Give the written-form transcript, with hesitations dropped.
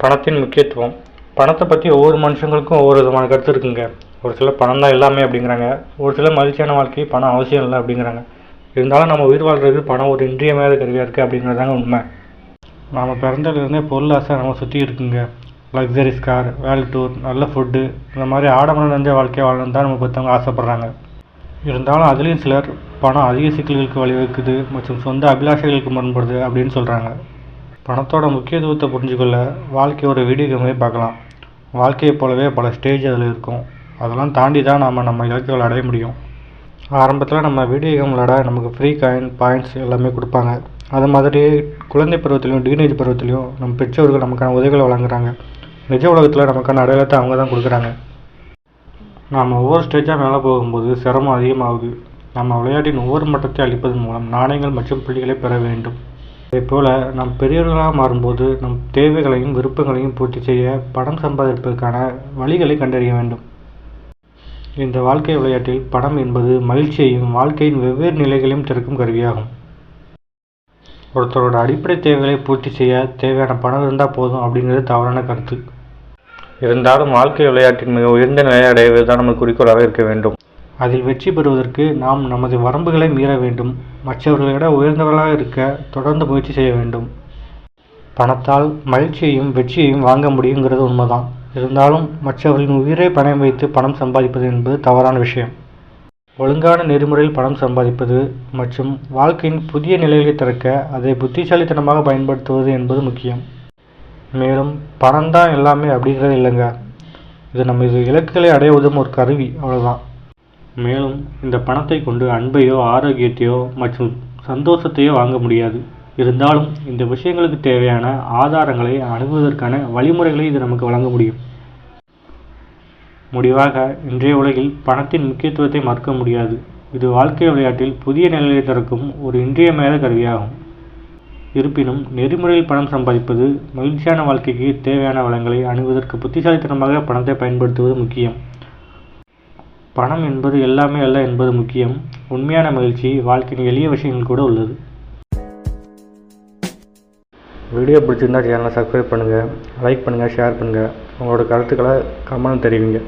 பணத்தின் முக்கியத்துவம். பணத்தை பற்றி ஒவ்வொரு மனுஷங்களுக்கும் ஒவ்வொரு விதமான கருத்து இருக்குங்க. ஒரு சிலர் பணம் தான் எல்லாமே அப்படிங்கிறாங்க. ஒரு சிலர் மகிழ்ச்சியான வாழ்க்கை பணம் அவசியம் இல்லை அப்படிங்கிறாங்க. இருந்தாலும் நம்ம உயிர் வாழ்றதுக்கு பணம் ஒரு இன்றியமையாத கருவியாக இருக்குது அப்படிங்கிறதாங்க உண்மை. நாம் பிறந்ததுலேருந்தே பொருள் ஆசை நம்ம சுற்றி இருக்குங்க. லக்ஸரிஸ் கார், வேர்ல்டு டூர், நல்ல ஃபுட்டு, இந்த மாதிரி ஆடம்பரம் நிறைஞ்ச வாழ்க்கையை வாழணும் தான் நம்ம பற்றவங்க ஆசைப்பட்றாங்க. இருந்தாலும் அதுலேயும் சிலர் பணம் அதிக சிக்கல்களுக்கு வழிவகுக்குது மற்றும் சொந்த அபிலாஷைகளுக்கு முரண்படுது அப்படின்னு சொல்கிறாங்க. பணத்தோட முக்கியத்துவத்தை புரிஞ்சுக்கொள்ள வாழ்க்கை ஒரு வீடியோ கேமே பார்க்கலாம். வாழ்க்கையை போலவே பல ஸ்டேஜ் அதில் இருக்கும். அதெல்லாம் தாண்டி தான் நம்ம இலக்குகள் அடைய முடியும். ஆரம்பத்தில் நம்ம வீடியோ கேம் விளையாட நமக்கு ஃப்ரீ காயின், பாயிண்ட்ஸ் எல்லாமே கொடுப்பாங்க. அது மாதிரியே குழந்தை பருவத்திலையும் டீனேஜ் பருவத்திலையும் நம்ம பெற்றோர்கள் நமக்கான உதவிகளை வழங்குறாங்க. நிஜ உலகத்தில் நமக்கான அடையாளத்தை அவங்க தான் கொடுக்குறாங்க. நாம் ஒவ்வொரு ஸ்டேஜாக மேலே போகும்போது சிரமம் அதிகமாகுது. நம்ம விளையாட்டின் ஒவ்வொரு மட்டத்தை அளிப்பதன் மூலம் நாணயங்கள் மற்றும் புள்ளிகளை பெற வேண்டும். அதேபோல் நம் பெரியவர்களாக மாறும்போது நம் தேவைகளையும் விருப்பங்களையும் பூர்த்தி செய்ய பணம் சம்பாதிப்பதற்கான வழிகளை கண்டறிய வேண்டும். இந்த வாழ்க்கை விளையாட்டில் பணம் என்பது மகிழ்ச்சியையும் வாழ்க்கையின் வெவ்வேறு நிலைகளையும் திறக்கும் கருவியாகும். ஒருத்தரோட அடிப்படை தேவைகளை பூர்த்தி செய்ய தேவையான பணம் இருந்தால் போதும் அப்படிங்கிறது தவறான கருத்து. இருந்தாலும் வாழ்க்கை விளையாட்டின் மிக உயர்ந்த நிலையை அடைவது தான் நமக்கு குறிக்கோளாக இருக்க வேண்டும். அதில் வெற்றி பெறுவதற்கு நாம் நமது வரம்புகளை மீற வேண்டும். மற்றவர்களை விட உயர்ந்தவர்களாக இருக்க தொடர்ந்து முயற்சி செய்ய வேண்டும். பணத்தால் மகிழ்ச்சியையும் வெற்றியையும் வாங்க முடியுங்கிறது உண்மைதான். இருந்தாலும் மற்றவர்களின் உயிரை பணம் வைத்து பணம் சம்பாதிப்பது என்பது தவறான விஷயம். ஒழுங்கான நெறிமுறையில் பணம் சம்பாதிப்பது மற்றும் வாழ்க்கையின் புதிய நிலைகளை திறக்க அதை புத்திசாலித்தனமாக பயன்படுத்துவது என்பது முக்கியம். மேலும் பணம் தான் எல்லாமே அப்படிங்கிறது இல்லைங்க. இது நம்ம இலக்குகளை அடைய உதவும் ஒரு கருவி, அவ்வளோதான். மேலும் இந்த பணத்தை கொண்டு அன்பையோ ஆரோக்கியத்தையோ மற்றும் சந்தோஷத்தையோ வாங்க முடியாது. இருந்தாலும் இந்த விஷயங்களுக்கு தேவையான ஆதாரங்களை அணுகுவதற்கான வழிமுறைகளை இது நமக்கு வழங்க முடியும். முடிவாக, இன்றைய உலகில் பணத்தின் முக்கியத்துவத்தை மறுக்க முடியாது. இது வாழ்க்கை விளையாட்டில் புதிய நிலையை திறக்கும் ஒரு இன்றியமையாத கருவியாகும். இருப்பினும் நெறிமுறையில் பணம் சம்பாதிப்பது மகிழ்ச்சியான வாழ்க்கைக்கு தேவையான வளங்களை அணுகுவதற்கு புத்திசாலித்தனமாக பணத்தை பயன்படுத்துவது முக்கியம். பணம் என்பது எல்லாமே அல்ல என்பது முக்கியம். உண்மையான மகிழ்ச்சி வாழ்க்கையின் எளிய விஷயங்கள் கூட உள்ளது. வீடியோ பிடிச்சிருந்தா சேனலை சப்ஸ்கிரைப் பண்ணுங்கள், லைக் பண்ணுங்கள், ஷேர் பண்ணுங்கள். உங்களோட கருத்துக்களை கமெண்ட் தெரிவிங்க.